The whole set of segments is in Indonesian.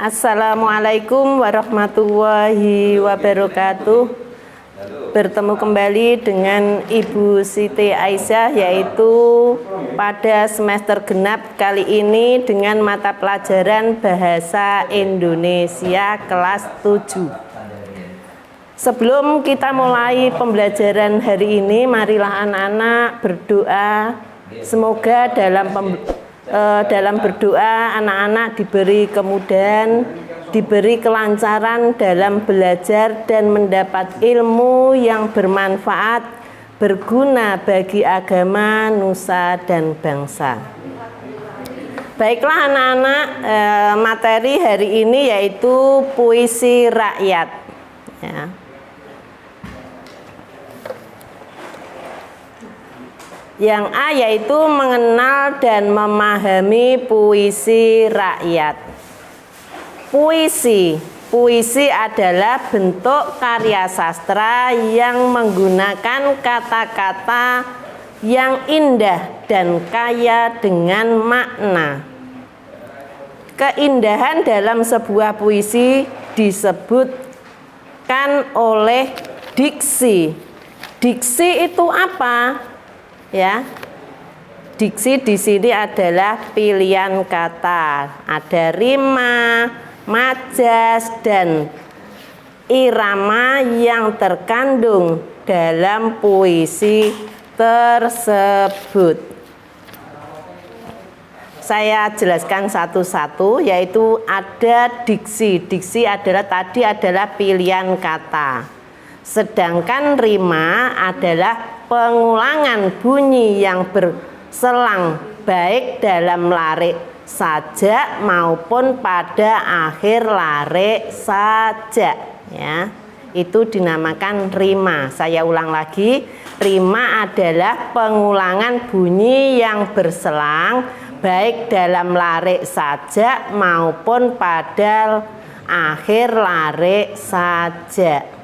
Assalamualaikum warahmatullahi wabarakatuh. Bertemu kembali dengan Ibu Siti Aisyah, yaitu pada semester genap kali ini dengan mata pelajaran Bahasa Indonesia kelas 7. Sebelum kita mulai pembelajaran hari ini, marilah anak-anak berdoa. Semoga dalam berdoa anak-anak diberi kemudahan, diberi kelancaran dalam belajar dan mendapat ilmu yang bermanfaat, berguna bagi agama, nusa, dan bangsa. Baiklah anak-anak, materi hari ini yaitu puisi rakyat. Ya. Yang A yaitu mengenal dan memahami puisi rakyat. Puisi adalah bentuk karya sastra yang menggunakan kata-kata yang indah dan kaya dengan makna. Keindahan dalam sebuah puisi disebutkan oleh diksi. Diksi itu apa? Ya, diksi di sini adalah pilihan kata, ada rima, majas, dan irama yang terkandung dalam puisi tersebut. Saya jelaskan satu-satu, yaitu ada diksi. Diksi adalah pilihan kata. Sedangkan rima adalah pengulangan bunyi yang berselang baik dalam larik sajak maupun pada akhir larik sajak, ya. Itu dinamakan rima. Saya ulang lagi, rima adalah pengulangan bunyi yang berselang baik dalam larik sajak maupun pada akhir larik sajak.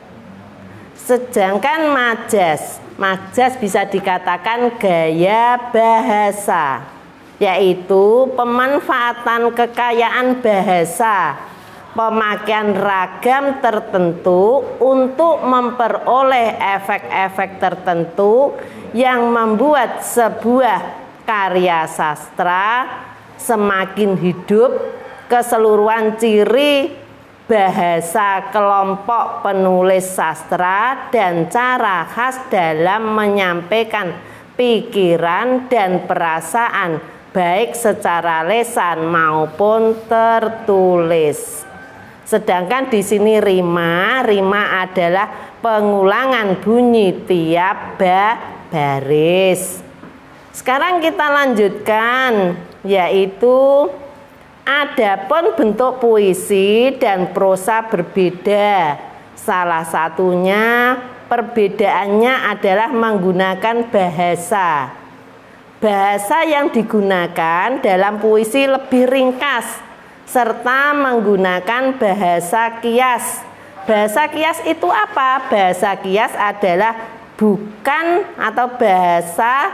Sedangkan majas bisa dikatakan gaya bahasa, yaitu pemanfaatan kekayaan bahasa, pemakaian ragam tertentu untuk memperoleh efek-efek tertentu yang membuat sebuah karya sastra semakin hidup. Keseluruhan ciri bahasa kelompok penulis sastra dan cara khas dalam menyampaikan pikiran dan perasaan baik secara lisan maupun tertulis. Sedangkan di sini rima adalah pengulangan bunyi tiap baris. Sekarang kita lanjutkan, yaitu adapun bentuk puisi dan prosa berbeda. Salah satunya perbedaannya adalah menggunakan bahasa. Bahasa yang digunakan dalam puisi lebih ringkas serta menggunakan bahasa kias. Bahasa kias itu apa? Bahasa kias adalah bukan atau bahasa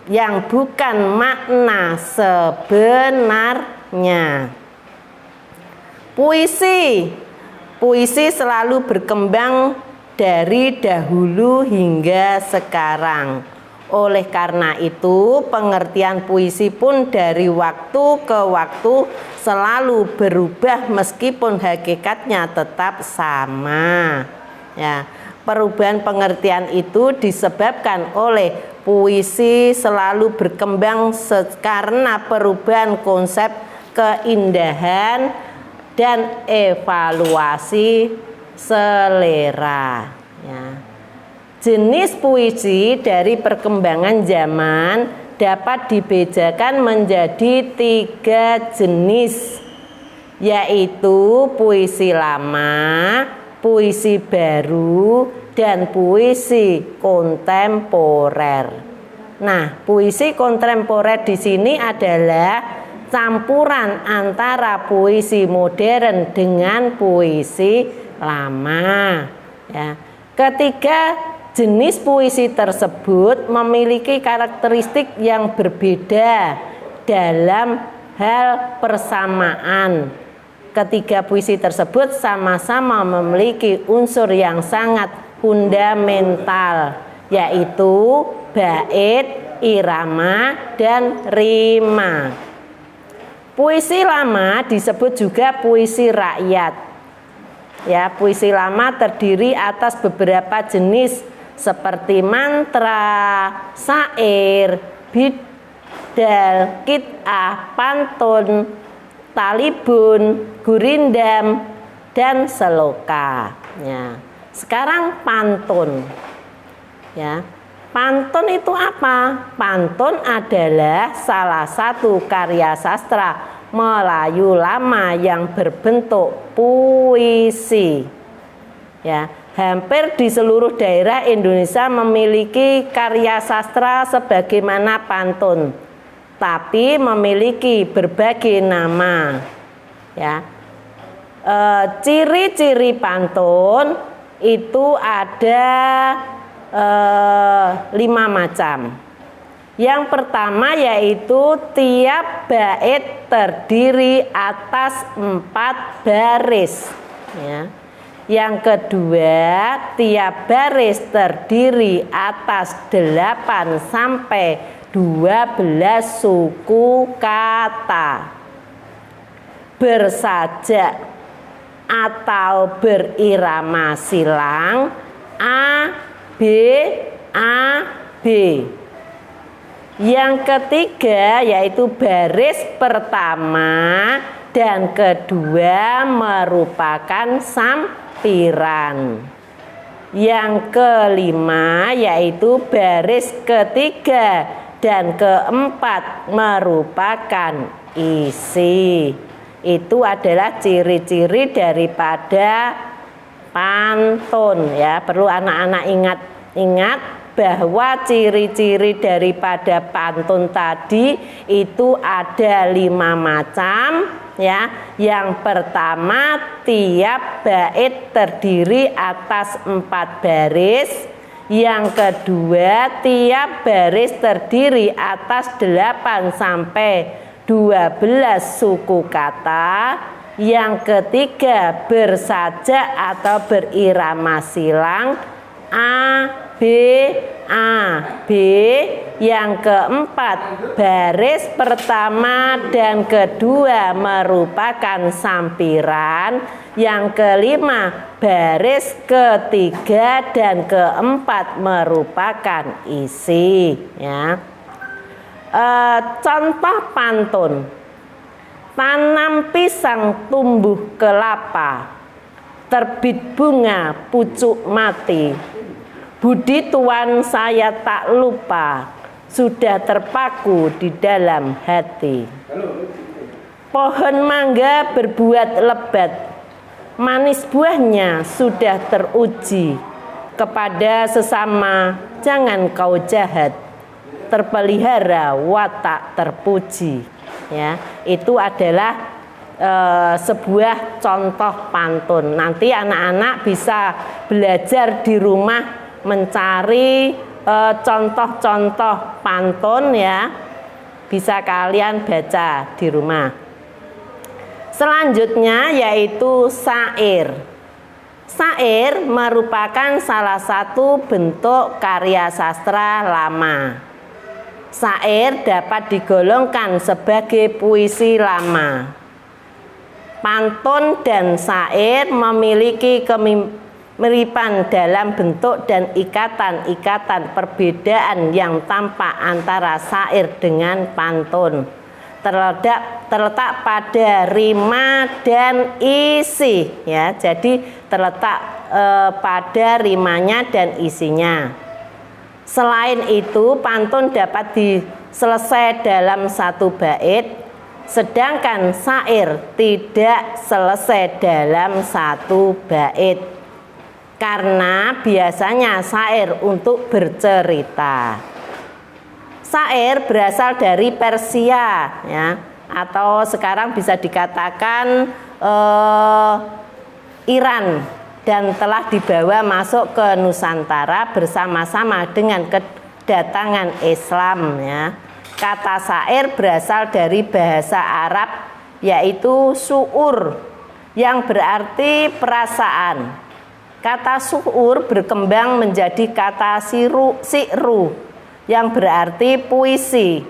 yang bukan makna sebenarnya. Puisi selalu berkembang dari dahulu hingga sekarang. Oleh karena itu, pengertian puisi pun dari waktu ke waktu selalu berubah meskipun hakikatnya tetap sama. Ya, perubahan pengertian itu disebabkan oleh puisi selalu berkembang karena perubahan konsep keindahan dan evaluasi selera. Ya. Jenis puisi dari perkembangan zaman dapat dibedakan menjadi 3 jenis, yaitu puisi lama, puisi baru, dan puisi kontemporer. Nah, puisi kontemporer di sini adalah campuran antara puisi modern dengan puisi lama. Ya. Ketiga jenis puisi tersebut memiliki karakteristik yang berbeda dalam hal persamaan, Ketiga puisi tersebut sama-sama memiliki unsur yang sangat fundamental, yaitu bait, irama, dan rima. Puisi lama disebut juga puisi rakyat. Ya, puisi lama terdiri atas beberapa jenis seperti mantra, syair, bidal, qit'ah, pantun, talibun, gurindam, dan seloka. Ya. Sekarang pantun. Ya. Pantun itu apa? Pantun adalah salah satu karya sastra Melayu lama yang berbentuk puisi. Ya, hampir di seluruh daerah Indonesia memiliki karya sastra sebagaimana pantun, tapi memiliki berbagai nama. Ya, ciri-ciri pantun itu ada 5 macam. Yang pertama yaitu tiap bait terdiri atas 4 baris. Ya. Yang kedua, tiap baris terdiri atas 8 sampai 12 suku kata. Bersajak atau berirama silang A, B, A, B. Yang ketiga yaitu baris pertama dan kedua merupakan sampiran. Yang kelima yaitu baris ketiga dan keempat merupakan isi. Itu adalah ciri-ciri daripada pantun ya. Perlu anak-anak ingat bahwa ciri-ciri daripada pantun tadi itu ada 5 macam ya. Yang pertama, tiap bait terdiri atas 4 baris. Yang kedua, tiap baris terdiri atas 8 sampai 12 suku kata. Yang ketiga, bersajak atau berirama silang A, B, A, B. Yang keempat, baris pertama dan kedua merupakan sampiran. Yang kelima, baris ketiga dan keempat merupakan isi. Ya. Contoh pantun. Tanam pisang tumbuh kelapa, terbit bunga pucuk mati. Budi tuan saya tak lupa, sudah terpaku di dalam hati. Pohon mangga berbuat lebat, manis buahnya sudah teruji. Kepada sesama jangan kau jahat, terpelihara watak terpuji. Ya, itu adalah sebuah contoh pantun. Nanti anak-anak bisa belajar di rumah mencari contoh-contoh pantun ya. Bisa kalian baca di rumah. Selanjutnya yaitu syair. Syair merupakan salah satu bentuk karya sastra lama. Syair dapat digolongkan sebagai puisi lama. Pantun dan syair memiliki kemiripan dalam bentuk dan ikatan-ikatan perbedaan yang tampak antara syair dengan pantun. Terletak pada rima dan isi ya. Jadi terletak pada rimanya dan isinya. Selain itu, pantun dapat diselesai dalam satu bait, sedangkan syair tidak selesai dalam satu bait. Karena biasanya syair untuk bercerita. Syair berasal dari Persia ya, atau sekarang bisa dikatakan Iran. Dan telah dibawa masuk ke Nusantara bersama-sama dengan kedatangan Islam ya. Kata syair berasal dari bahasa Arab yaitu su'ur yang berarti perasaan. Kata syu'ur berkembang menjadi kata si'ru yang berarti puisi.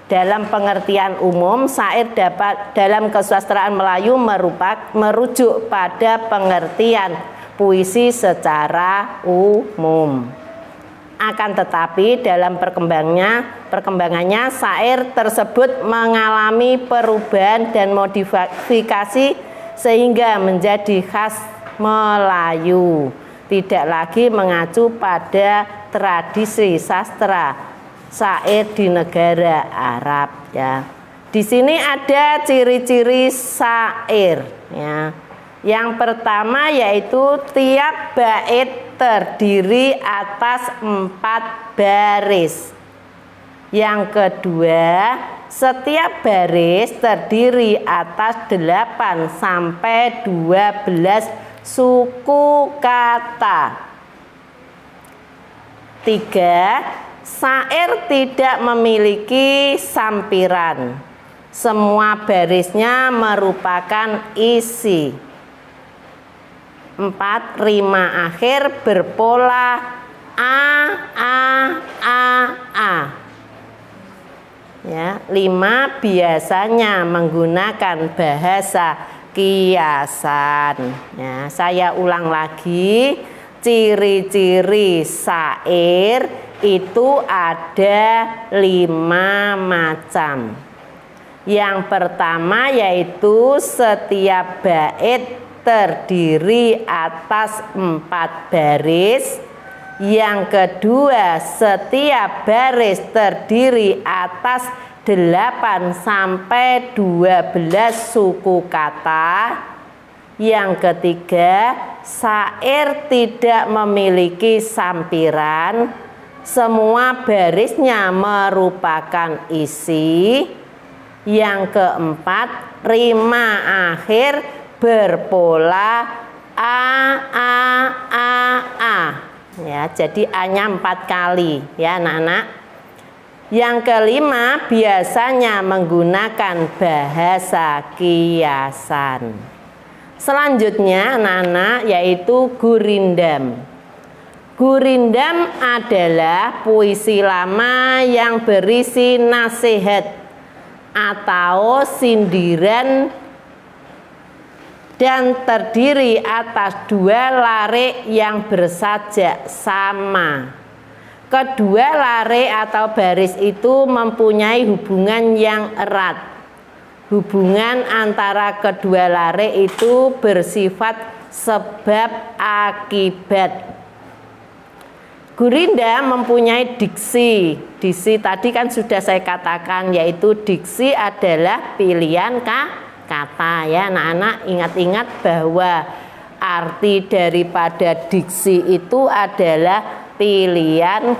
Dalam pengertian umum, syair dapat dalam kesusastraan Melayu merujuk pada pengertian puisi secara umum. Akan tetapi dalam perkembangannya syair tersebut mengalami perubahan dan modifikasi sehingga menjadi khas Melayu, tidak lagi mengacu pada tradisi sastra syair di negara Arab ya. Di sini ada ciri-ciri syair ya. Yang pertama yaitu tiap bait terdiri atas 4 baris. Yang kedua, setiap baris terdiri atas 8 sampai 12 suku kata. 3. Syair tidak memiliki sampiran. Semua barisnya merupakan isi. 4. Rima akhir berpola a. Ya, 5. Biasanya menggunakan bahasa kiasan. Ya, saya ulang lagi, ciri-ciri syair itu ada 5 macam. Yang pertama yaitu setiap bait terdiri atas 4 baris. Yang kedua, setiap baris terdiri atas 8 sampai 12 suku kata. Yang ketiga, syair tidak memiliki sampiran. Semua barisnya merupakan isi. Yang keempat, rima akhir berpola a. Ya, jadi A-nya 4 kali ya anak-anak. Yang kelima, biasanya menggunakan bahasa kiasan. Selanjutnya anak-anak yaitu gurindam. Gurindam adalah puisi lama yang berisi nasihat atau sindiran dan terdiri atas 2 larik yang bersajak sama. Kedua larik atau baris itu mempunyai hubungan yang erat. Hubungan antara kedua larik itu bersifat sebab akibat. Gurindam mempunyai diksi. Diksi tadi kan sudah saya katakan, yaitu diksi adalah pilihan kata ya anak-anak. Ingat-ingat bahwa arti daripada diksi itu adalah pilihan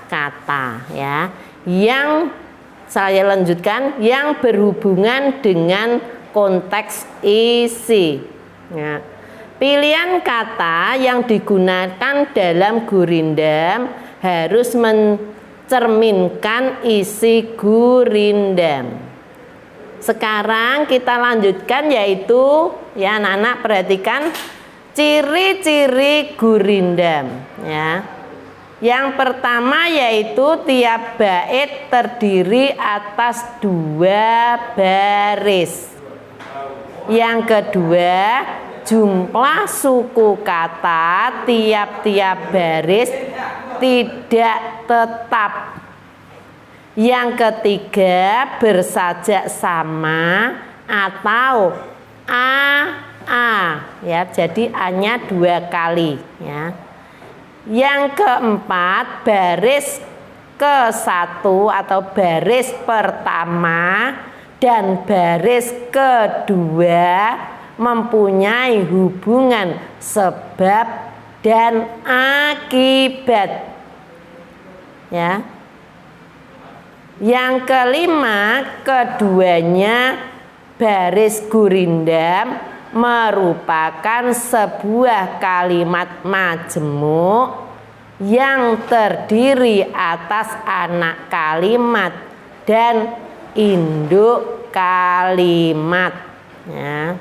kata ya. Yang saya lanjutkan, yang berhubungan dengan konteks isi ya. Pilihan kata yang digunakan dalam gurindam harus mencerminkan isi gurindam. Sekarang kita lanjutkan yaitu ya anak-anak perhatikan ciri-ciri gurindam ya. Yang pertama yaitu tiap bait terdiri atas 2 baris. Yang kedua, jumlah suku kata tiap-tiap baris tidak tetap. Yang ketiga, bersajak sama atau a ya, jadi A-nya 2 kali ya. Yang keempat, baris ke-1 atau baris pertama dan baris kedua mempunyai hubungan sebab dan akibat ya. Yang kelima, keduanya baris gurindam merupakan sebuah kalimat majemuk yang terdiri atas anak kalimat dan induk kalimat ya.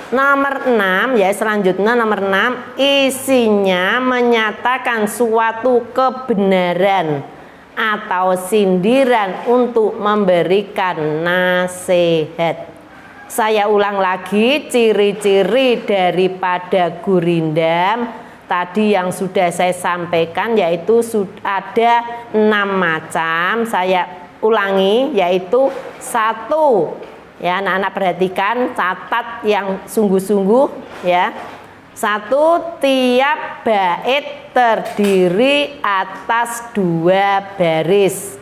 Nomor 6 ya, selanjutnya nomor 6, isinya menyatakan suatu kebenaran atau sindiran untuk memberikan nasihat. Saya ulang lagi, ciri-ciri daripada gurindam tadi yang sudah saya sampaikan, yaitu ada 6 macam. Saya ulangi, yaitu 1, ya anak-anak perhatikan, catat yang sungguh-sungguh ya. 1, tiap bait terdiri atas 2 baris.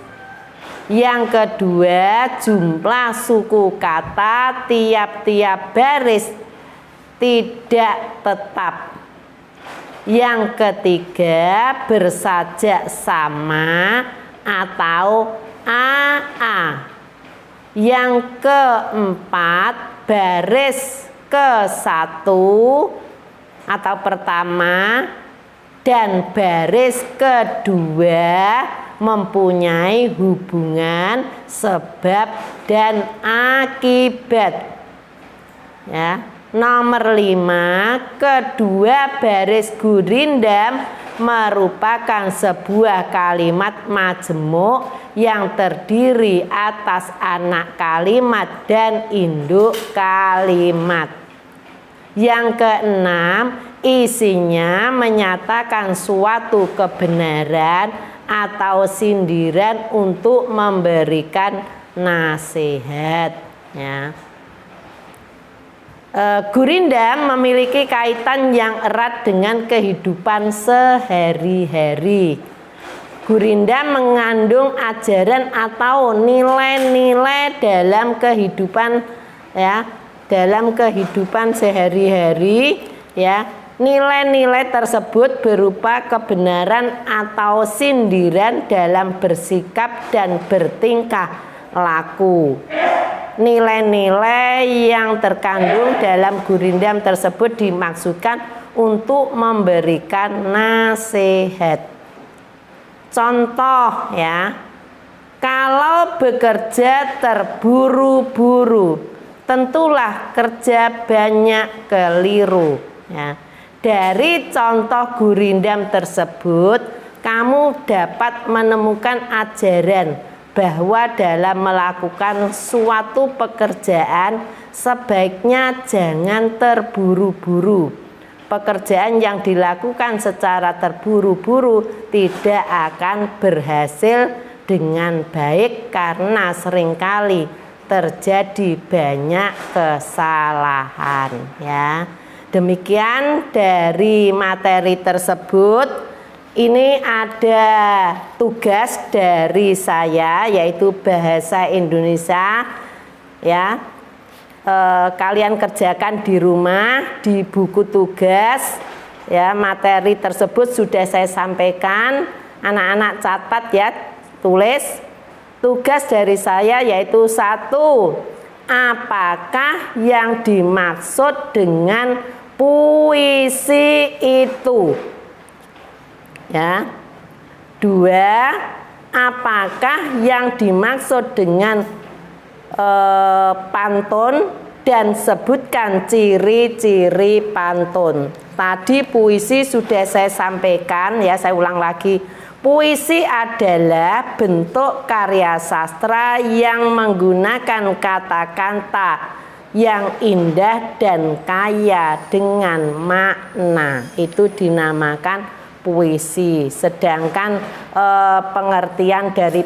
Yang kedua, jumlah suku kata tiap-tiap baris tidak tetap. Yang ketiga, bersajak sama atau AA. Yang keempat, baris ke-1 atau pertama dan baris kedua mempunyai hubungan sebab dan akibat. Ya. Nomor 5, kedua baris gurindam merupakan sebuah kalimat majemuk yang terdiri atas anak kalimat dan induk kalimat. Yang keenam, isinya menyatakan suatu kebenaran atau sindiran untuk memberikan nasihat. Ya. Gurindam memiliki kaitan yang erat dengan kehidupan sehari-hari. Gurindam mengandung ajaran atau nilai-nilai dalam kehidupan ya, dalam kehidupan sehari-hari ya. Nilai-nilai tersebut berupa kebenaran atau sindiran dalam bersikap dan bertingkah laku. Nilai-nilai yang terkandung dalam gurindam tersebut dimaksudkan untuk memberikan nasihat. Contoh ya, kalau bekerja terburu-buru, tentulah kerja banyak keliru. Ya. Dari contoh gurindam tersebut, kamu dapat menemukan ajaran bahwa dalam melakukan suatu pekerjaan sebaiknya jangan terburu-buru. Pekerjaan yang dilakukan secara terburu-buru tidak akan berhasil dengan baik karena seringkali terjadi banyak kesalahan ya. Demikian dari materi tersebut. Ini ada tugas dari saya, yaitu bahasa Indonesia ya. Kalian kerjakan di rumah di buku tugas ya. Materi tersebut sudah saya sampaikan, anak-anak catat ya, tulis. Tugas dari saya yaitu 1, apakah yang dimaksud dengan puisi itu? Ya. 2, apakah yang dimaksud dengan pantun dan sebutkan ciri-ciri pantun. Tadi puisi sudah saya sampaikan ya, saya ulang lagi. Puisi adalah bentuk karya sastra yang menggunakan kata-kata yang indah dan kaya dengan makna. Itu dinamakan puisi. Sedangkan pengertian dari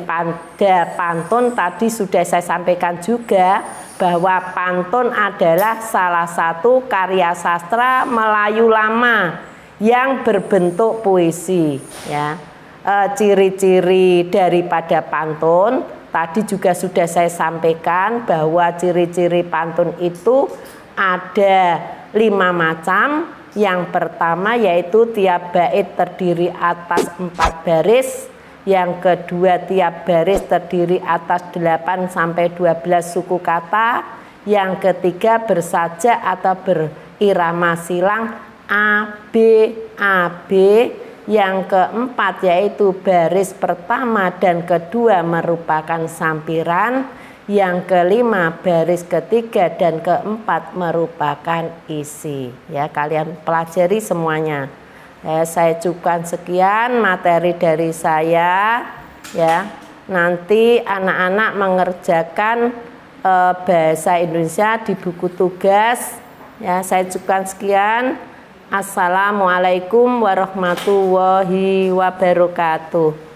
pantun tadi sudah saya sampaikan juga, bahwa pantun adalah salah satu karya sastra Melayu lama yang berbentuk puisi ya. Ciri-ciri daripada pantun tadi juga sudah saya sampaikan, bahwa ciri-ciri pantun itu ada 5 macam. Yang pertama yaitu tiap bait terdiri atas 4 baris. Yang kedua, tiap baris terdiri atas 8 sampai 12 suku kata. Yang ketiga, bersajak atau berirama silang AB. Yang keempat yaitu baris pertama dan kedua merupakan sampiran. Yang kelima baris ketiga dan keempat merupakan isi. Ya, kalian pelajari semuanya. Saya cukupkan sekian materi dari saya. Ya, nanti anak-anak mengerjakan bahasa Indonesia di buku tugas. Ya, saya cukupkan sekian. Assalamualaikum warahmatullahi wabarakatuh.